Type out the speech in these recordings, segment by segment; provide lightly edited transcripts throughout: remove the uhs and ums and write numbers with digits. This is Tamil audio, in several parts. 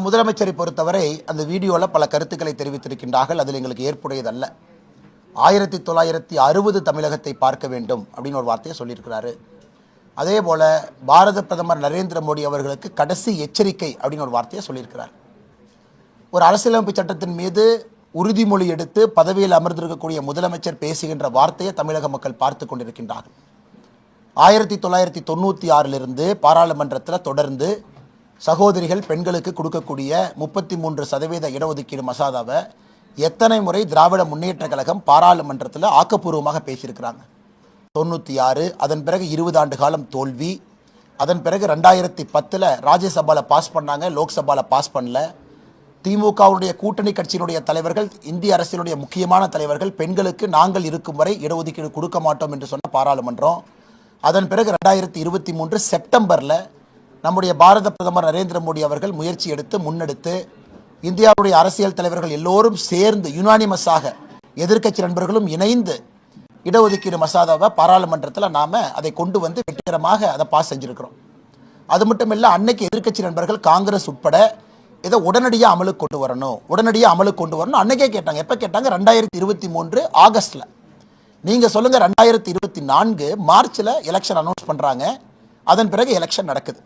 முதலமைச்சரை பொறுத்தவரை அந்த வீடியோவில் பல கருத்துக்களை தெரிவித்திருக்கின்றார்கள். அதில் எங்களுக்கு ஏற்புடையதல்ல. 1960 தமிழகத்தை பார்க்க வேண்டும் அப்படின்னு ஒரு வார்த்தையை சொல்லியிருக்கிறாரு. அதே போல் பாரத பிரதமர் நரேந்திர மோடி அவர்களுக்கு கடைசி எச்சரிக்கை அப்படின்னு ஒரு வார்த்தையை சொல்லியிருக்கிறார். ஒரு அரசியலமைப்பு சட்டத்தின் மீது உறுதிமொழி எடுத்து பதவியில் அமர்ந்திருக்கக்கூடிய முதலமைச்சர் பேசுகின்ற வார்த்தையை தமிழக மக்கள் பார்த்து கொண்டிருக்கின்றார்கள். 1996 பாராளுமன்றத்தில் தொடர்ந்து சகோதரிகள் பெண்களுக்கு கொடுக்கக்கூடிய 33% இடஒதுக்கீடு மசோதாவை எத்தனை முறை திராவிட முன்னேற்ற கழகம் பாராளுமன்றத்தில் ஆக்கப்பூர்வமாக பேசியிருக்கிறாங்க. 96, அதன் பிறகு 20 ஆண்டு காலம் தோல்வி. அதன் பிறகு 2010 ராஜ்யசபாவில் பாஸ் பண்ணாங்க, லோக்சபாவில் பாஸ் பண்ணல. திமுகவுடைய கூட்டணி கட்சியினுடைய தலைவர்கள், இந்திய அரசியலுடைய முக்கியமான தலைவர்கள் பெண்களுக்கு நாங்கள் இருக்கும் வரை இடஒதுக்கீடு கொடுக்க மாட்டோம் என்று சொன்ன பாராளுமன்றம். அதன் பிறகு 2023 செப்டம்பரில் நம்முடைய பாரத பிரதமர் நரேந்திர மோடி அவர்கள் முயற்சி எடுத்து முன்னெடுத்து இந்தியாவுடைய அரசியல் தலைவர்கள் எல்லோரும் சேர்ந்து யுனானிமஸாக எதிர்க்கட்சி நண்பர்களும் இணைந்து இடஒதுக்கீடு மசோதாவை பாராளுமன்றத்தில் நாம் அதை கொண்டு வந்து வெற்றிகரமாக அதை பாஸ் செஞ்சுருக்கிறோம். அது மட்டும் இல்லை, அன்னைக்கு எதிர்க்கட்சி நண்பர்கள் காங்கிரஸ் உட்பட இதை உடனடியாக அமலுக்கு கொண்டு வரணும் அன்னைக்கே கேட்டாங்க. எப்போ கேட்டாங்க? 2023 ஆகஸ்டில். நீங்கள் சொல்லுங்கள், 2024 மார்ச்சில் எலெக்ஷன் அனௌன்ஸ் பண்ணுறாங்க. அதன் பிறகு எலெக்ஷன் நடக்குது.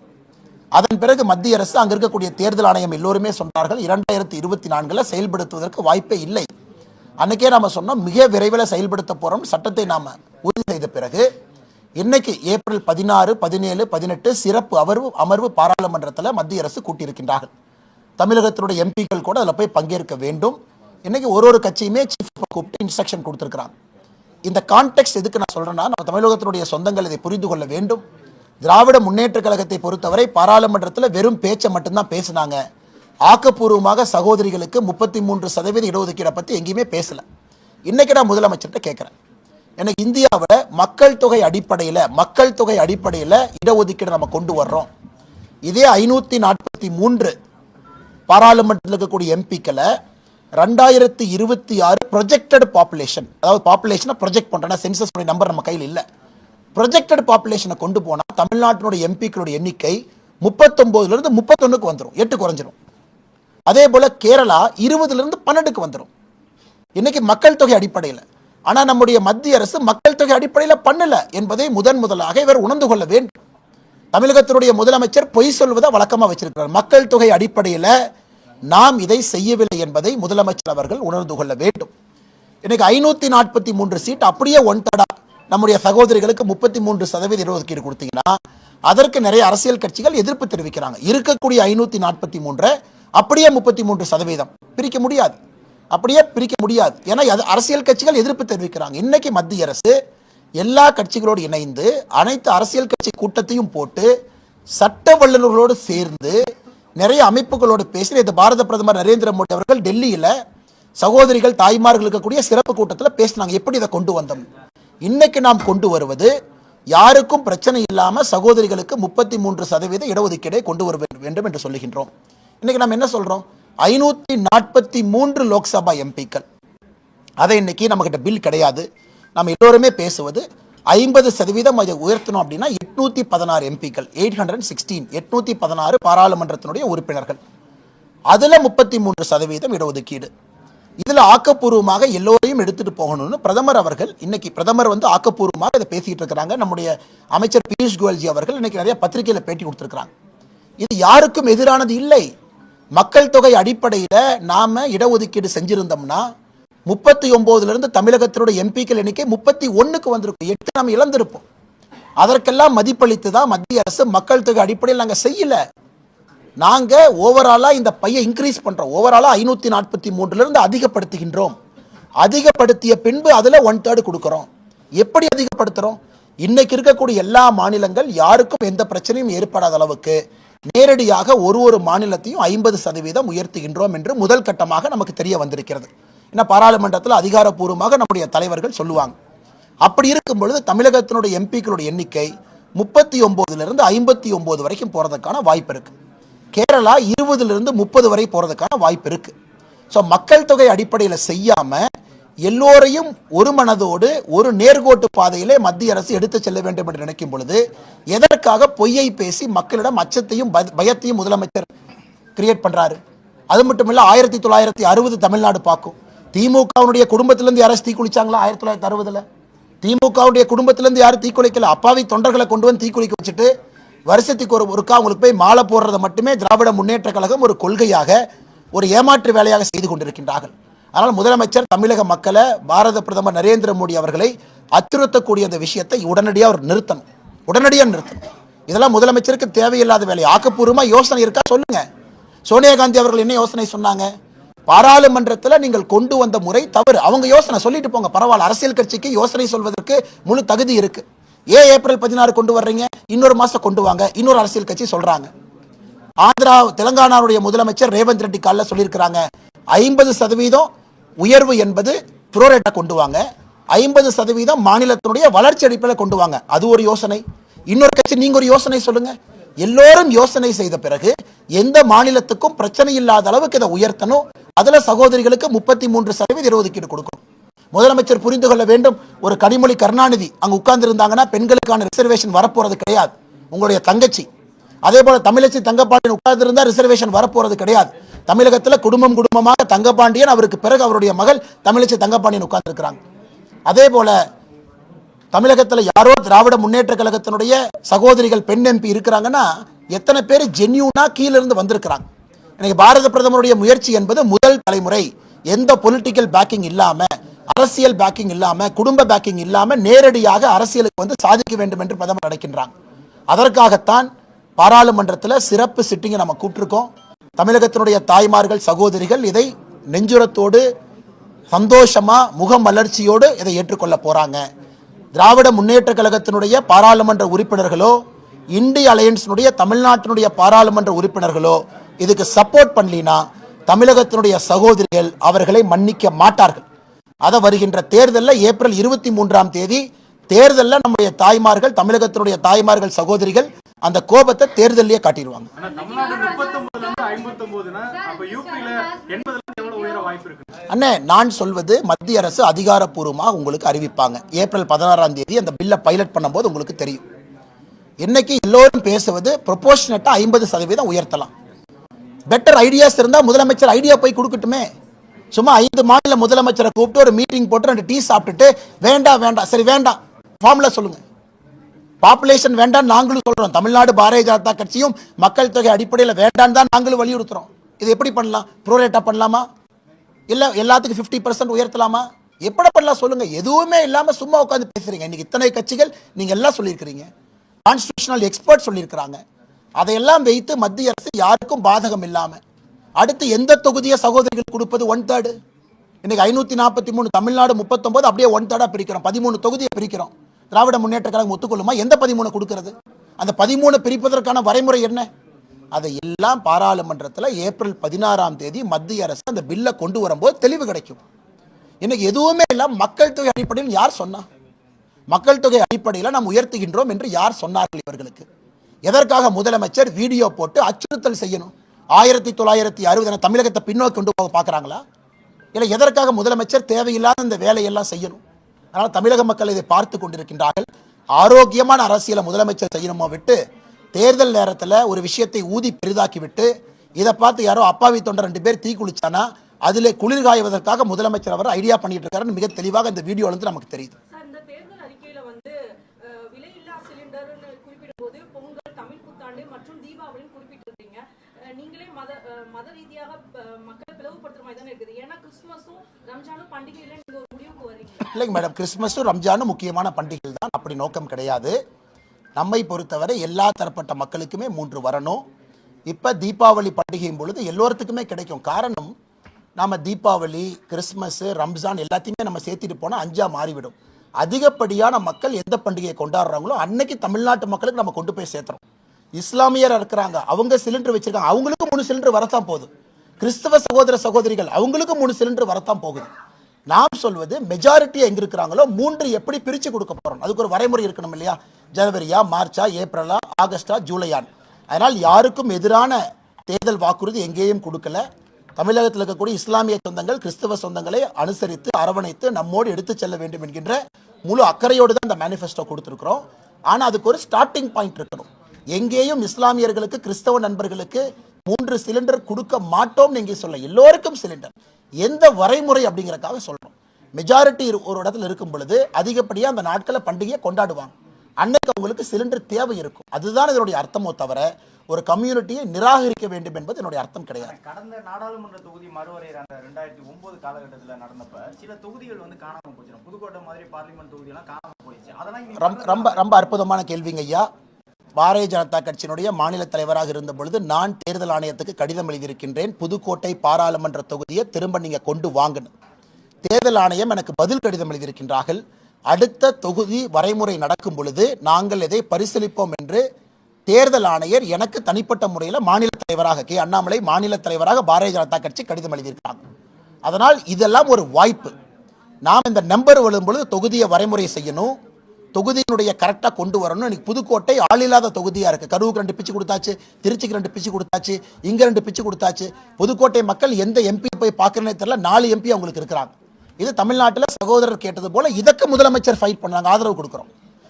அதன் பிறகு மத்திய அரசு, அங்கே இருக்கக்கூடிய தேர்தல் ஆணையம் எல்லோருமே சொன்னார்கள் 2024 செயல்படுத்துவதற்கு வாய்ப்பே இல்லை. அன்னைக்கே நாம் சொன்னோம் மிக விரைவில் செயல்படுத்த போகிறோம். சட்டத்தை நாம் உறுதி செய்த பிறகு இன்னைக்கு ஏப்ரல் 16, 17, 18 சிறப்பு அமர்வு பாராளுமன்றத்தில் மத்திய அரசு கூட்டியிருக்கின்றார்கள். தமிழகத்தினுடைய எம்பிக்கள் கூட அதில் போய் பங்கேற்க வேண்டும். இன்னைக்கு ஒரு கட்சியுமே சீஃப் கூப்பிட்டு இன்ஸ்ட்ரக்ஷன் கொடுத்துருக்கிறாங்க. இந்த கான்டெக்ட் எதுக்கு நான் சொல்றேன்னா, நம்ம தமிழகத்தினுடைய சொந்தங்கள் இதை புரிந்து கொள்ள வேண்டும். திராவிட முன்னேற்ற கழகத்தை பொறுத்தவரை பாராளுமன்றத்தில் வெறும் பேச்சை மட்டும்தான் பேசினாங்க. ஆக்கப்பூர்வமாக சகோதரிகளுக்கு 33% இடஒதுக்கீடை பற்றி எங்கேயுமே பேசல. இன்னைக்கு நான் முதலமைச்சர்கிட்ட கேட்குறேன், எனக்கு இந்தியாவில் மக்கள் தொகை அடிப்படையில் இடஒதுக்கீடு நம்ம கொண்டு வர்றோம். இதே 543 பாராளுமன்றத்தில் இருக்கக்கூடிய எம்பிக்களை 2026 ப்ரொஜெக்டட் பாப்புலேஷன், அதாவது பாப்புலேஷனை ப்ரொஜெக்ட் பண்ணுறேன்னா சென்சஸ் நம்பர் நம்ம கையில் இல்லை, ப்ரொஜெக்டட் பாப்புலேஷனை கொண்டு போனால் தமிழ்நாட்டினுடைய எம்பிக்களுடைய எண்ணிக்கை 39 31 வந்துடும், 8 குறைஞ்சிரும். அதே போல கேரளா 20 12 வந்துடும். இன்னைக்கு மக்கள் தொகை அடிப்படையில். ஆனால் நம்முடைய மத்திய அரசு மக்கள் தொகை அடிப்படையில் பண்ணல என்பதை முதலாக இவர் உணர்ந்து கொள்ள வேண்டும். தமிழகத்தினுடைய முதலமைச்சர் பொய் சொல்வதை வழக்கமாக வச்சிருக்கிறார். மக்கள் தொகை அடிப்படையில் நாம் இதை செய்யவில்லை என்பதை முதலமைச்சர் அவர்கள் உணர்ந்து கொள்ள வேண்டும். இன்னைக்கு 543 சீட் அப்படியே ஒன்தடா நம்முடைய சகோதரிகளுக்கு 33% இடஒதுக்கீடு கொடுத்தீங்கன்னா அதற்கு நிறைய அரசியல் கட்சிகள் எதிர்ப்பு தெரிவிக்கிறாங்க. இருக்கக்கூடிய 543 அப்படியே 33% பிரிக்க முடியாது, ஏன்னா அரசியல் கட்சிகள் எதிர்ப்பு தெரிவிக்கிறாங்க. இன்னைக்கு மத்திய அரசு எல்லா கட்சிகளோடு இணைந்து அனைத்து அரசியல் கட்சி கூட்டத்தையும் போட்டு சட்ட வல்லுநர்களோடு சேர்ந்து நிறைய அமைப்புகளோடு பேசி இந்த பாரத பிரதமர் நரேந்திர மோடி அவர்கள் டெல்லியில் சகோதரிகள் தாய்மார்கள் இருக்கக்கூடிய சிறப்பு கூட்டத்தில் பேசினாங்க. எப்படி இதை கொண்டு வந்தோம்? இன்னைக்கு நாம் கொண்டு வருவது யாருக்கும் பிரச்சனை இல்லாமல் சகோதரிகளுக்கு 33% இடஒதுக்கீடை கொண்டு வர வேண்டும் என்று சொல்லுகின்றோம். இன்னைக்கு நாம் என்ன சொல்றோம்? 543 லோக்சபா எம்பிக்கள், அதை இன்னைக்கு நம்மகிட்ட பில் கிடையாது. நம்ம எல்லோருமே பேசுவது 50% அதை உயர்த்தணும் அப்படின்னா 816 எம்பிக்கள், 816 பாராளுமன்றத்தினுடைய உறுப்பினர்கள், அதுல 33% இடஒதுக்கீடு. இதுல ஆக்கப்பூர்வமாக எல்லோரையும் எடுத்துட்டு போகணும்னு பிரதமர் அவர்கள் பிரதமர் ஆக்கப்பூர்வமாக இதை பேசிட்டு இருக்கிறாங்க. நம்முடைய அமைச்சர் பியூஷ் கோயல்ஜி அவர்கள் இன்னைக்கு நிறைய பத்திரிகையில பேட்டி கொடுத்திருக்கிறாங்க. இது யாருக்கும் எதிரானது இல்லை. மக்கள் தொகை அடிப்படையில் நாம இடஒதுக்கீடு செஞ்சிருந்தோம்னா 39 தமிழகத்தினுடைய எம்பிக்கள் எண்ணிக்கை 31 வந்திருக்கும், 8 நாம் இழந்திருப்போம். அதற்கெல்லாம் மதிப்பளித்து தான் மத்திய அரசு மக்கள் தொகை அடிப்படையில் நாங்கள் செய்யல. நாங்க ஓவராலா இந்த பையை இன்க்ரீஸ் பண்றோம். ஓவராலா 543 அதிகப்படுத்துகின்றோம். அதிகப்படுத்திய பின்பு அதுல 1/3 கொடுக்கிறோம். எப்படி அதிகப்படுத்துறோம்? இன்னைக்கு இருக்கக்கூடிய எல்லா மாநிலங்கள் யாருக்கும் எந்த பிரச்சனையும் ஏற்படாத அளவுக்கு நேரடியாக ஒரு மாநிலத்தையும் 50% உயர்த்துகின்றோம் என்று முதல் கட்டமாக நமக்கு தெரிய வந்திருக்கிறது. ஏன்னா பாராளுமன்றத்தில் அதிகாரப்பூர்வமாக நம்முடைய தலைவர்கள் சொல்லுவாங்க. அப்படி இருக்கும் பொழுது தமிழகத்தினுடைய எம்பிக்களுடைய எண்ணிக்கை 39 59 வரைக்கும் போறதுக்கான வாய்ப்பு இருக்கு. கேரளா 20 30 வரை போறதுக்கான வாய்ப்பு இருக்கு. ஸோ மக்கள் தொகை அடிப்படையில் செய்யாம எல்லோரையும் ஒரு மனதோடு ஒரு நேர்கோட்டு பாதையிலே மத்திய அரசு எடுத்து செல்ல வேண்டும் என்று நினைக்கும் பொழுது எதற்காக பொய்யை பேசி மக்களிடம் அச்சத்தையும் பயத்தையும் முதலமைச்சர் கிரியேட் பண்றாரு? அது மட்டும் இல்ல, 1960 தமிழ்நாடு பார்க்கும். திமுகவுடைய குடும்பத்திலிருந்து யாராவது தீக்குளிச்சாங்களா? 1960 திமுகவுடைய குடும்பத்திலிருந்து யாரும் தீக்குளிக்கல. அப்பாவி தொண்டர்களை கொண்டு வந்து தீக்குளிக்க வச்சுட்டு வருஷத்துக்கு ஒருக்கா அவங்களுக்கு போய் மாலை போடுறதை மட்டுமே திராவிட முன்னேற்ற கழகம் ஒரு கொள்கையாக, ஒரு ஏமாற்று வேலையாக செய்து கொண்டிருக்கின்றார்கள். ஆனால் முதலமைச்சர் தமிழக மக்களை, பாரத பிரதமர் நரேந்திர மோடி அவர்களை அச்சுறுத்தக்கூடிய அந்த விஷயத்தை உடனடியாக அவர் நிறுத்தணும். இதெல்லாம் முதலமைச்சருக்கு தேவையில்லாத வேலை. ஆக்கப்பூர்வமா யோசனை இருக்கா சொல்லுங்க. சோனியா காந்தி அவர்கள் என்ன யோசனை சொன்னாங்க? பாராளுமன்றத்தில் நீங்கள் கொண்டு வந்த முறை தவறு. அவங்க யோசனை சொல்லிட்டு போங்க, பரவாயில்ல. அரசியல் கட்சிக்கு யோசனை சொல்வதற்கு முழு தகுதி இருக்கு. ஏன் ஏப்ரல் 16 கொண்டு வர்றீங்க? இன்னொரு மாசம் கொண்டு வாங்க. இன்னொரு அரசியல் கட்சி சொல்றாங்க. ஆந்திரா தெலங்கானாவுடைய முதலமைச்சர் ரேவந்த் ரெட்டி காலைல சொல்லியிருக்கிறாங்க, 50% உயர்வு என்பது புரோரேட்டா கொண்டு வாங்க, 50% மாநிலத்தினுடைய வளர்ச்சி அடிப்படையில் கொண்டு வாங்க. அது ஒரு யோசனை. இன்னொரு கட்சி நீங்க ஒரு யோசனை சொல்லுங்க. எல்லோரும் யோசனை செய்த பிறகு எந்த மாநிலத்துக்கும் பிரச்சனை இல்லாத அளவுக்கு இதை உயர்த்தணும். அதுல சகோதரிகளுக்கு 33% இடஒதுக்கீடு கொடுக்கணும். முதலமைச்சர் புரிந்து கொள்ள வேண்டும். ஒரு கனிமொழி கருணாநிதி அங்க உட்கார்ந்து இருந்தாங்கன்னா பெண்களுக்கான ரிசர்வேஷன் வரப்போறது கிடையாது. உங்களுடைய தங்கச்சி அதே போல தமிழச்சி தங்கப்பாண்டியன் உட்கார்ந்து இருந்தா ரிசர்வேஷன் வரப்போறது கிடையாது. தமிழகத்தில் குடும்பமாக தங்கப்பாண்டியன், அவருக்கு பிறகு அவருடைய மகள் தமிழச்சி தங்கப்பாண்டியன் உட்கார்ந்து இருக்கிறாங்க. அதே போல தமிழகத்தில் யாரோ திராவிட முன்னேற்ற கழகத்தினுடைய சகோதரிகள் பெண் எம்பி இருக்கிறாங்கன்னா எத்தனை பேர் ஜென்யூனா கீழ இருந்து வந்திருக்கிறாங்க. இன்னைக்கு பாரத பிரதமருடைய முயற்சி என்பது முதல் தலைமுறை எந்த பொலிட்டிக்கல் பேக்கிங் இல்லாம, அரசியல் பேக்கிங் இல்லாம, குடும்ப பேக்கிங் இல்லாம நேரடியாக அரசியலுக்கு வந்து சாதிக்க வேண்டும் என்று பிரதமர் நினைக்கின்றாங்க. அதற்காகத்தான் பாராளுமன்றத்தில் சிறப்பு சிட்டிங்கை நம்ம கூப்பிட்டுருக்கோம். தமிழகத்தினுடைய தாய்மார்கள், சகோதரிகள் இதை நெஞ்சுரத்தோடு, சந்தோஷமா, முகமலர்ச்சியோடு இதை ஏற்றுக்கொள்ள போறாங்க. திராவிட முன்னேற்ற கழகத்தினுடைய பாராளுமன்ற உறுப்பினர்களோ, இந்திய அலையன்ஸினுடைய தமிழ்நாட்டினுடைய பாராளுமன்ற உறுப்பினர்களோ இதுக்கு சப்போர்ட் பண்ணலினா தமிழகத்தினுடைய சகோதரிகள் அவர்களை மன்னிக்க மாட்டார்கள். அதை வருகின்ற தேர்தலில் ஏப்ரல் 23 தேர்தலில் நம்முடைய தாய்மார்கள், தமிழகத்தினுடைய தாய்மார்கள், சகோதரிகள் அந்த கோபத்தை தேர்தலிலேயே காட்டிடுவாங்க. அண்ணே, நான் சொல்வது மத்திய அரசு அதிகாரப்பூர்வமாக உங்களுக்கு அறிவிப்பாங்க. ஏப்ரல் 16 அந்த பில்லை பைலட் பண்ணும்போது உங்களுக்கு தெரியும். இன்னைக்கு எல்லோரும் பேசுவது ப்ரொபோர்ஷனட்டா 50% உயர்த்தலாம். பெட்டர் ஐடியாஸ் இருந்தா முதலமைச்சர் ஐடியா போய் கொடுக்கட்டுமே. சும்மா 5 மாநில முதலமைச்சரை கூப்பிட்டு ஒரு மீட்டிங் போட்டு 2 டீ சாப்பிட்டுட்டு வேண்டாம் சரி வேண்டாம் ஃபார்முலா சொல்லுங்க. பாப்புலேஷன் வேண்டாம் நாங்களும் சொல்றோம். தமிழ்நாடு பாரதிய ஜனதா கட்சியும் மக்கள் தொகை அடிப்படையில் வேண்டாம் தான் நாங்களும் வலியுறுத்துறோம். இது எப்படி பண்ணலாம்? ப்ரோரேட்டா பண்ணலாமா? இல்ல எல்லாத்துக்கும் 50% உயர்த்தலாமா? எப்படி பண்ணலாம் சொல்லுங்க. எதுவுமே இல்லாம சும்மா உட்காந்து பேசுறீங்க. இன்னைக்கு இத்தனை கட்சிகள் நீங்க எல்லாம் சொல்லியிருக்கிறீங்க, கான்ஸ்டிடியூஷனல் எக்ஸ்பர்ட் சொல்லியிருக்கிறாங்க. அதையெல்லாம் வைத்து மத்திய அரசு யாருக்கும் பாதகம் இல்லாம அடுத்து எந்த தொகுதியை சகோதரிகள் கொடுப்பது? 1/3. இன்னைக்கு 543 தமிழ்நாடு 39 அப்படியே 1/3 பிரிக்கிறோம். 13 தொகுதியை பிரிக்கிறோம். திராவிட முன்னேற்ற கழகம் ஒத்துக்கொள்ளுமா? எந்த 13 கொடுக்கிறது? அந்த 13 பிரிப்பதற்கான வரைமுறை என்ன? அதை எல்லாம் பாராளுமன்றத்தில் ஏப்ரல் 16 மத்திய அரசு அந்த பில்லை கொண்டு வரும்போது தெளிவு கிடைக்கும். இன்னைக்கு எதுவுமே இல்லாம மக்கள் தொகை அடிப்படையில் யார் சொன்னா? மக்கள் தொகை அடிப்படையில் நாம் உயர்த்துகின்றோம் என்று யார் சொன்னார்கள் இவர்களுக்கு? எதற்காக முதலமைச்சர் வீடியோ போட்டு அச்சுறுத்தல் செய்யணும்? 1960 தமிழகத்தை பின்னோக்கி கொண்டு போக பார்க்குறாங்களா? இல்லை எதற்காக முதலமைச்சர் தேவையில்லாத இந்த வேலையெல்லாம் செய்யணும்? அதனால் தமிழக மக்கள் இதை பார்த்து கொண்டிருக்கின்றார்கள். ஆரோக்கியமான அரசியலை முதலமைச்சர் செய்யணுமோ விட்டு தேர்தல் நேரத்தில் ஒரு விஷயத்தை ஊதி பெரிதாக்கி விட்டு இதை பார்த்து யாரோ அப்பாவி தொண்டர் 2 பேர் தீ குளிச்சானா அதில் குளிர்காய்வதற்காக முதலமைச்சர் அவர் ஐடியா பண்ணிட்டு இருக்காருன்னு மிக தெளிவாக இந்த வீடியோல இருந்து நமக்கு தெரியுது. இல்லைங்க மேடம், கிறிஸ்துமஸும் ரம்ஜானும் முக்கியமான பண்டிகைகள் தான். அப்படி நோக்கம் கிடையாது. நம்மை பொறுத்தவரை எல்லா தரப்பட்ட மக்களுக்குமே 3 வரணும். இப்போ தீபாவளி பண்டிகையும் பொழுது எல்லோருத்துக்குமே கிடைக்கும். காரணம், நம்ம தீபாவளி, கிறிஸ்துமஸ், ரம்ஜான் எல்லாத்தையுமே நம்ம சேர்த்துட்டு போனால் 5ஆ மாறிவிடும். அதிகப்படியான மக்கள் எந்த பண்டிகையை கொண்டாடுறாங்களோ அன்னைக்கு தமிழ்நாட்டு மக்களுக்கு நம்ம கொண்டு போய் சேர்த்துறோம். இஸ்லாமியர் இருக்கிறாங்க, அவங்க சிலிண்டர் வச்சிருக்காங்க, அவங்களுக்கு 3 சிலிண்டர் வரத்தான் போகுது. கிறிஸ்தவ சகோதர சகோதரிகள் அவங்களுக்கு 3 சிலிண்டர் வரத்தான் போகுது. நாம் சொல்வது மெஜாரிட்டியா எங்க இருக்கிறாங்களோ 3 எப்படி பிரிச்சு கொடுக்க போறோம்? அதுக்கு ஒரு வரைமுறை இருக்கணும் இல்லையா? ஜனவரியா, மார்ச்சா, ஏப்ரலா, ஆகஸ்டா, ஜூலையா? அதனால் யாருக்கும் எதிரான தேர்தல் வாக்குறுதி எங்கேயும் கொடுக்கல. தமிழகத்தில் இருக்கக்கூடிய இஸ்லாமிய சொந்தங்கள் கிறிஸ்தவ சொந்தங்களை அனுசரித்து அரவணைத்து நம்மோடு எடுத்து செல்ல வேண்டும் என்கின்ற முழு அக்கறையோடு தான் இந்த மேனிஃபெஸ்டோ கொடுத்துருக்கிறோம். ஆனால் அதுக்கு ஒரு ஸ்டார்டிங் பாயிண்ட் இருக்கணும். எங்கேயும் இஸ்லாமியர்களுக்கு கிறிஸ்தவ நண்பர்களுக்கு 3 சிலிண்டர் கொடுக்க மாட்டோம் நீங்க சொல்ல, எல்லோருக்கும் சிலிண்டர். எந்த வரைமுறை அப்படிங்கறக்காக சொல்றோம். மெஜாரிட்டி ஒரு இடத்துல இருக்கும் பொழுது அதிகப்படியா அந்த நாட்களை பண்டிகையை கொண்டாடுவாங்க. அன்னைக்கு அவங்களுக்கு சிலிண்டர் தேவை இருக்கும். அதுதான் இதனுடைய அர்த்தமோ தவிர ஒரு கம்யூனிட்டியை நிராகரிக்க வேண்டும் என்பது என்னுடைய அர்த்தம் கிடையாது. கடந்த நாடாளுமன்ற தொகுதி மறுவரையறை அந்த 2009 காலகட்டத்தில் நடந்தப்ப சில தொகுதிகள் வந்து காணாம போச்சு. புதுக்கோட்டை மாதிரி பார்லிமெண்ட் தொகுதியெல்லாம் காணாம போயிடுச்சு. அதெல்லாம் ரொம்ப ரொம்ப அற்புதமான கேள்விங்க ஐயா. பாரதிய ஜனதா கட்சியினுடைய மாநில தலைவராக இருந்த பொழுது நான் தேர்தல் ஆணையத்துக்கு கடிதம் எழுதியிருக்கின்றேன். புதுக்கோட்டை பாராளுமன்ற தொகுதியை திரும்ப நீங்க கொண்டு வாங்கணும். தேர்தல் ஆணையம் எனக்கு பதில் கடிதம் எழுதியிருக்கின்றார்கள். அடுத்த தொகுதி வரைமுறை நடக்கும் பொழுது நாங்கள் இதை பரிசீலிப்போம் என்று தேர்தல் ஆணையர் எனக்கு தனிப்பட்ட முறையில் மாநில தலைவராக கே அண்ணாமலை மாநில தலைவராக பாரதிய ஜனதா கட்சி கடிதம் எழுதியிருக்கிறாங்க. அதனால் இதெல்லாம் ஒரு வாய்ப்பு. நாம் இந்த நம்பர் வரும்பொழுது தொகுதியை வரைமுறை செய்யணும், தொகுதியினுடைய கரெக்டாக கொண்டு வரணும். இன்னைக்கு புதுக்கோட்டை ஆளில்லாத தொகுதியாக இருக்குது. கரூருக்கு 2 பிச்சு கொடுத்தாச்சு, திருச்சிக்கு 2 பிச்சு கொடுத்தாச்சு, இங்கே 2 பிச்சு கொடுத்தாச்சு. புதுக்கோட்டை மக்கள் எந்த எம்பி போய் பார்க்கறனே தெரியல. 4 எம்பி அவங்களுக்கு இருக்கிறாங்க. இது தமிழ்நாட்டில் சகோதரர் கேட்டது போல இதற்கு முதலமைச்சர் ஃபைட் பண்ணாங்க, ஆதரவு கொடுக்குறோம்.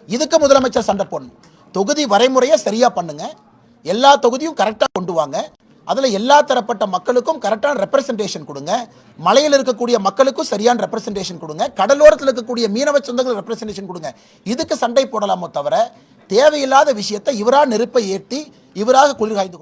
இதுக்கு முதலமைச்சர் சண்டை போடணும். தொகுதி வரைமுறையை சரியா பண்ணுங்க, எல்லா தொகுதியும் கரெக்டாக கொண்டு வாங்க, அதில் எல்லா தரப்பட்ட மக்களுக்கும் கரெக்டான ரெப்ரசன்டேஷன் கொடுங்க, மலையில் இருக்கக்கூடிய மக்களுக்கும் சரியான ரெப்ரசன்டேஷன் கொடுங்க, கடலோரத்தில் இருக்கக்கூடிய மீனவ சொந்தங்கள் ரெப்ரசன்டேஷன் கொடுங்க. இதுக்கு சண்டை போடலாமோ தவிர தேவையில்லாத விஷயத்தை இவராக நெருப்பை ஏற்றி இவராக குளிர்காய்ந்து